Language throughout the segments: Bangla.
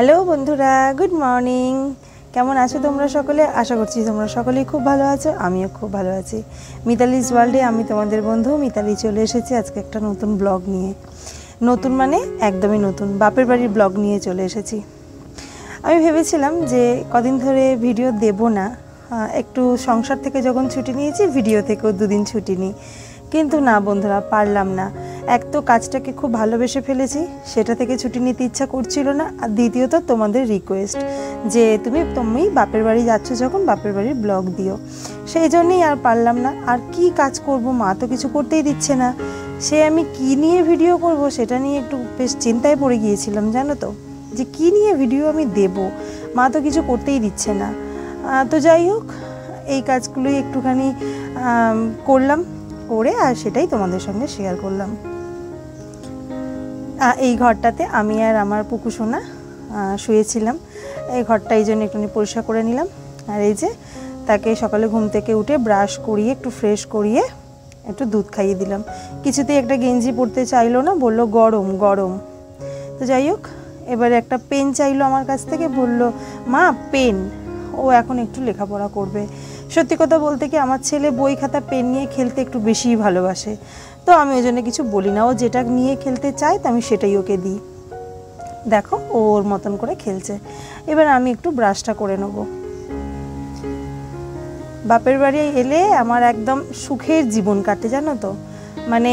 হ্যালো বন্ধুরা, গুড মর্নিং। কেমন আছো তোমরা সকলে? আশা করছি তোমরা সকলেই খুব ভালো আছো, আমিও খুব ভালো আছি। মিতালিস ওয়ার্ল্ডে আমি তোমাদের বন্ধু মিতালি চলে এসেছি আজকে একটা নতুন ব্লগ নিয়ে। নতুন মানে একদমই নতুন, বাপের বাড়ির ব্লগ নিয়ে চলে এসেছি। আমি ভেবেছিলাম যে কদিন ধরে ভিডিও দেব না, একটু সংসার থেকে যখন ছুটি নিয়েছি ভিডিও থেকেও দুদিন ছুটি নিই, কিন্তু না বন্ধুরা, পারলাম না। এক তো কাজটাকে খুব ভালোবেসে ফেলেছি, সেটা থেকে ছুটি নিতে ইচ্ছা করছিল না, আর দ্বিতীয়ত তোমাদের রিকোয়েস্ট যে তুমি বাপের বাড়ি যাচ্ছ যখন বাপের বাড়ির ব্লগ দিও, সেই জন্যই আর পারলাম না। আর কি কাজ করব, মা তো কিছু করতেই দিচ্ছে না, সে আমি কি নিয়ে ভিডিও করব সেটা নিয়ে একটু বেশ চিন্তায় পড়ে গিয়েছিলাম, জানো তো, যে কি নিয়ে ভিডিও আমি দেব, মা তো কিছু করতেই দিচ্ছে না। তো যাই হোক, এই কাজগুলোই একটুখানি করলাম, করে আর সেটাই তোমাদের সঙ্গে শেয়ার করলাম। এই ঘরটাতে আমি আর আমার পুকু সোনা শুয়েছিলাম, এই ঘরটা এই জন্য একটুখানি পরিষ্কার করে নিলাম। আর এই যে তাকে সকালে ঘুম থেকে উঠে ব্রাশ করিয়ে একটু ফ্রেশ করিয়ে একটু দুধ খাইয়ে দিলাম। কিছুতেই একটা গেঞ্জি পরতে চাইলো না, বলল গরম গরম। তো যাই হোক, এবারে একটা পেন চাইলো আমার কাছ থেকে, বলল মা পেন, ও এখন একটু লেখাপড়া করবে। সত্যি কথা বলতে কি, আমার ছেলে বই খাতা পেন নিয়ে খেলতে একটু বেশিই ভালোবাসে, তো আমি ওই জন্য কিছু বলি না, ও যেটা নিয়ে খেলতে চায় তো আমি সেটাই ওকে দিই। দেখো ওর মতন করে খেলছে। এবার আমি একটু ব্রাশটা করে নেব। বাপের বাড়ি এলে আমার একদম সুখের জীবন কাটে, জানো তো, মানে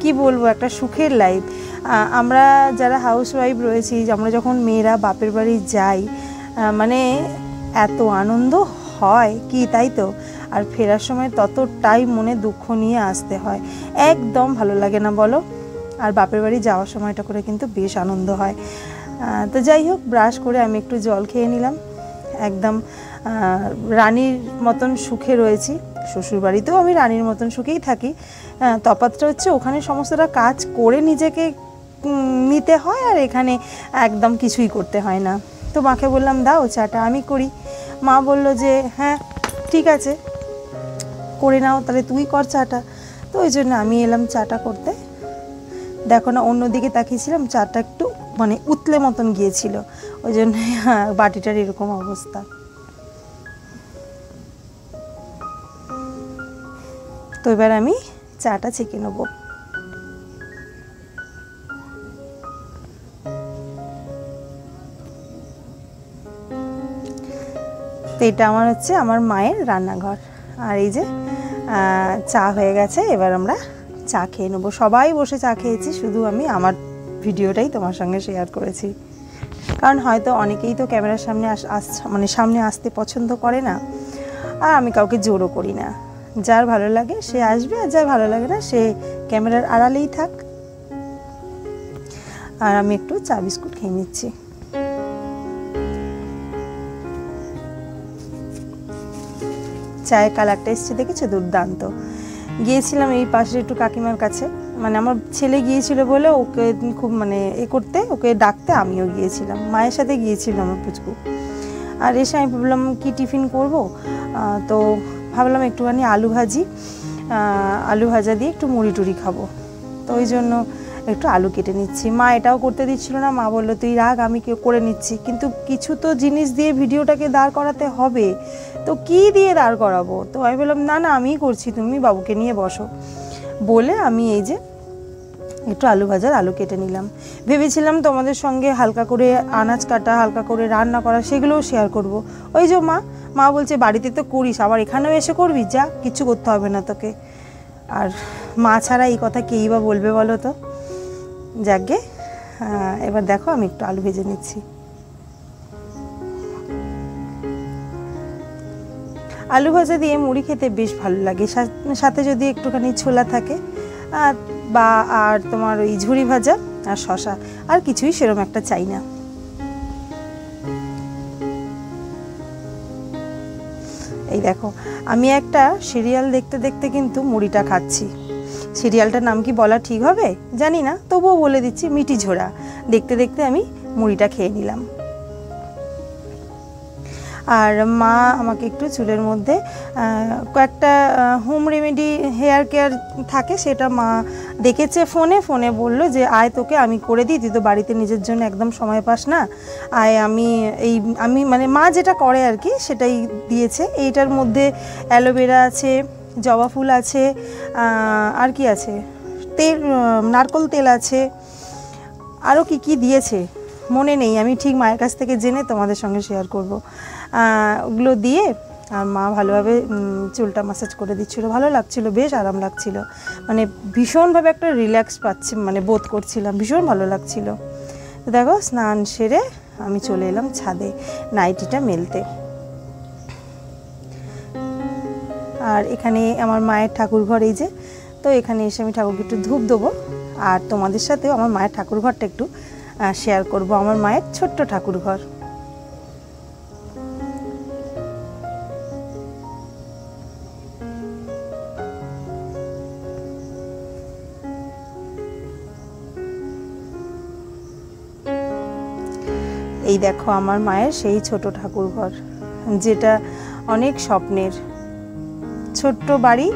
কি বলবো, একটা সুখের লাইফ। আমরা যারা হাউস ওয়াইফ রয়েছি, আমরা যখন মেয়েরা বাপের বাড়ি যাই, মানে এত আনন্দ হয় কি, তাই তো। আর ফেরার সময় ততটাই মনে দুঃখ নিয়ে আসতে হয়, একদম ভালো লাগে না বলো। আর বাপের বাড়ি যাওয়ার সময়টা করে কিন্তু বেশ আনন্দ হয়। তো যাই হোক, ব্রাশ করে আমি একটু জল খেয়ে নিলাম। একদম রানীর মতন সুখে রয়েছি। শ্বশুরবাড়িতেও আমি রানীর মতন সুখেই থাকি, তফাৎটা হচ্ছে ওখানে সমস্তটা কাজ করে নিজেকে নিতে হয়, আর এখানে একদম কিছুই করতে হয় না। তো মাকে বললাম দাও চাটা আমি করি। মা বলল যে হ্যাঁ ঠিক আছে করে নাও, তাহলে তুই কর চাটা। তো ওই জন্য আমি এলাম চাটা করতে। দেখো না, অন্যদিকে তাকিয়েছিলাম, চাটা একটু মানে উতলে মতন গিয়েছিল, ওই জন্য বাটিটার এরকম অবস্থা। তো এবার আমি চাটা ছেঁকে নেবো। তো এটা আমার হচ্ছে আমার মায়ের রান্নাঘর। আর এই যে চা হয়ে গেছে, এবার আমরা চা খেয়ে নেবো। সবাই বসে চা খেয়েছি, শুধু আমি আমার ভিডিওটাই তোমার সঙ্গে শেয়ার করেছি, কারণ হয়তো অনেকেই তো ক্যামেরার সামনে সামনে আসতে পছন্দ করে না, আর আমি কাউকে জোরও করি না। যার ভালো লাগে সে আসবে, আর যার ভালো লাগে না সে ক্যামেরার আড়ালেই থাক। আর আমি একটু চা বিস্কুট খেয়ে নিচ্ছি। চায়ের কালারটা এসছে দেখেছো, দুর্দান্ত। গিয়েছিলাম এই পাশে একটু কাকিমার কাছে, মানে আমার ছেলে গিয়েছিল বলে ওকে খুব মানে করতে, ওকে ডাকতে আমিও গিয়েছিলাম, মায়ের সাথে গিয়েছিল আমার পুচকু। আর এসে আমি ভাবলাম কি টিফিন করব, তো ভাবলাম একটুখানি আলু ভাজা দিয়ে একটু মুড়ি টুড়ি খাবো, তো ওই জন্য একটু আলু কেটে নিচ্ছি। মা এটাও করতে দিচ্ছিল না, মা বললো তুই রাগ, আমি করে নিচ্ছি, কিন্তু কিছু তো জিনিস দিয়ে ভিডিওটাকে দাঁড় করাতে হবে, তো কি দিয়ে দাঁড় করাবো। তো আমি বললাম না না আমিই করছি, তুমি বাবুকে নিয়ে বসো, বলে আমি এই যে একটু আলু ভাজার আলু কেটে নিলাম। ভেবেছিলাম তোমাদের সঙ্গে হালকা করে আনাজ কাটা, হালকা করে রান্না করা, সেগুলোও শেয়ার করব। ওই যে মা বলছে বাড়িতে তো করিস, আবার এখানেও এসে করবি, যা কিচ্ছু করতে হবে না তোকে। আর মা ছাড়া এই কথা কেই বা বলবে বলো তো। যাকগে, এবার দেখো আমি একটু আলু ভেজে নিচ্ছি। আলু ভাজা দিয়ে মুড়ি খেতে বেশ ভালো লাগে, সাথে যদি একটুখানি ছোলা থাকে, বা আর তোমার ওই ঝুরি ভাজা আর শশা, আর কিছুই সেরকম একটা চাই না। এই দেখো, আমি একটা সিরিয়াল দেখতে দেখতে কিন্তু মুড়িটা খাচ্ছি। সিরিয়ালটার নাম কি বলা ঠিক হবে জানি না, তবুও বলে দিচ্ছি, মিটি ঝোড়া। দেখতে দেখতে আমি মুড়িটা খেয়ে নিলাম। আর মা আমাকে একটু চুলের মধ্যে কয়েকটা হোম রেমেডি হেয়ার কেয়ার থাকে, সেটা মা দেখেছে ফোনে বলল যে আয় তোকে আমি করে দিই, তুই তো বাড়িতে নিজের জন্য একদম সময় পাস না, আয় আমি মানে মা যেটা করে আর কি সেটাই দিয়েছে। এইটার মধ্যে অ্যালোভেরা আছে, জবা ফুল আছে, আর কি আছে, তেল, নারকোল তেল আছে, আরও কি দিয়েছে মনে নেই, আমি ঠিক মায়ের কাছ থেকে জেনে তোমাদের সঙ্গে শেয়ার করব। ওগুলো দিয়ে আর মা ভালোভাবে চুলটা ম্যাসাজ করে দিচ্ছিলো, ভালো লাগছিলো, বেশ আরাম লাগছিলো, মানে ভীষণভাবে একটা রিল্যাক্স পাচ্ছি, মানে বোধ করছিলাম, ভীষণ ভালো লাগছিলো। তো দেখো স্নান সেরে আমি চলে এলাম ছাদে নাইটিটা মেলতে। আর এখানে আমার মায়ের ঠাকুর ঘর, এই যে, তো এখানে এসে আমি ঠাকুরকে একটু ধূপ দেবো আর তোমাদের সাথেও আমার মায়ের ঠাকুর ঘরটা একটু শেয়ার করব, আমার মায়ের ছোট্ট ঠাকুর ঘর। এই দেখো আমার মায়ের সেই ছোট ঠাকুর ঘর, যেটা অনেক স্বপ্নের, ছোট্ট বাড়ি,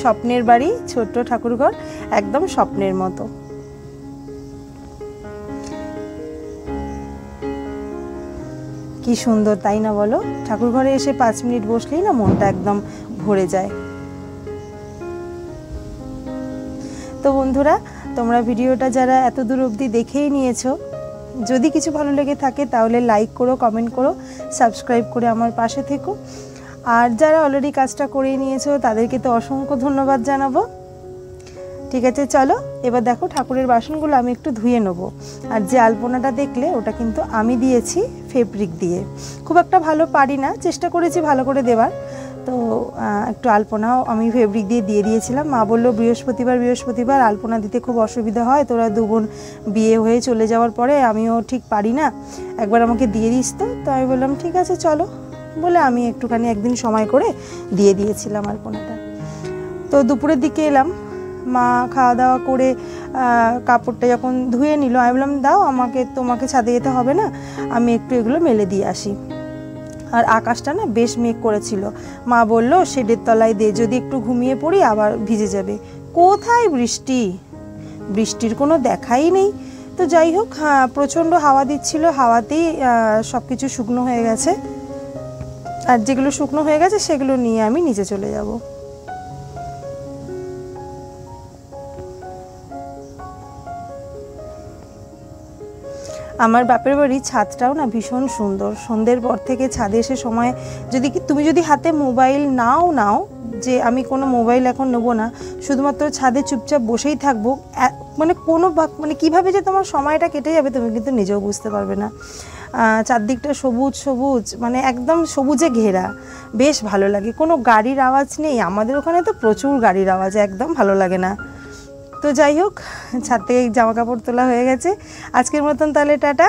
স্বপ্নের বাড়ি, ছোট্ট ঠাকুর ঘর, একদম স্বপ্নের মতো। কি সুন্দর তাই না বলো? ঠাকুর ঘরে এসে 5 মিনিট বসলেই না মনটা একদম ভরে যায়। তো বন্ধুরা, তোমরা ভিডিওটা যারা এত দূর অবধি দেখেই নিয়েছো, যদি কিছু ভালো লেগে থাকে তাহলে লাইক করো, কমেন্ট করো, সাবস্ক্রাইব করে আমার পাশে থেকো। আর যারা অলরেডি কাজটা করে নিয়েছো তাদেরকে তো অসংখ্য ধন্যবাদ জানাবো। ঠিক আছে, চলো এবার দেখো ঠাকুরের বাসনগুলো আমি একটু ধুয়ে নেবো। আর যে আলপনাটা দেখলে ওটা কিন্তু আমি দিয়েছি ফেব্রিক দিয়ে, খুব একটা ভালো পারি না, চেষ্টা করেছি ভালো করে দেওয়ার। তো একটু আলপনাও আমি ফেব্রিক দিয়ে দিয়েছিলাম। মা বললো বৃহস্পতিবার আলপনা দিতে খুব অসুবিধা হয়, তোরা 2 বোন বিয়ে হয়ে চলে যাওয়ার পরে আমিও ঠিক পারি না, একবার আমাকে দিয়ে দিস। তো আমি বললাম ঠিক আছে চলো, বলে আমি একটুখানি একদিন সময় করে দিয়ে দিয়েছিলাম আলপনাটা। তো দুপুরের দিকে এলাম, মা খাওয়া দাওয়া করে কাপড়টা যখন ধুয়ে নিল, আমি বললাম দাও তোমাকে ছাদে যেতে হবে না, আমি একটু এগুলো মেলে দিয়ে আসি। আর আকাশটা না বেশ মেঘ করেছিল, মা বলল শেডের তলায় দে, যদি একটু ঘুমিয়ে পড়ি আবার ভিজে যাবে। কোথায় বৃষ্টির কোনো দেখাই নেই। তো যাই হোক, প্রচণ্ড হাওয়া দিচ্ছিল, হাওয়াতেই সব কিছু শুকনো হয়ে গেছে। আর যেগুলো শুকনো হয়ে গেছে সেগুলো নিয়ে আমি নিচে চলে যাব। আমার বাপের বাড়ির ছাদটাও না ভীষণ সুন্দর। সন্ধ্যের পর থেকে ছাদে এসে সময় তুমি যদি হাতে মোবাইল নাও যে আমি কোনো মোবাইল এখন নেবো না, শুধুমাত্র ছাদে চুপচাপ বসেই থাকবো, মানে কীভাবে যে তোমার সময়টা কেটে যাবে তুমি কিন্তু নিজেও বুঝতে পারবে না। চারদিকটা সবুজ, মানে একদম সবুজে ঘেরা, বেশ ভালো লাগে। কোনো গাড়ির আওয়াজ নেই, আমাদের ওখানে তো প্রচুর গাড়ির আওয়াজ, একদম ভালো লাগে না। তো যাই হোক, ছাদ থেকে জামা কাপড় তোলা হয়ে গেছে, আজকের মতন তাহলে টাটা।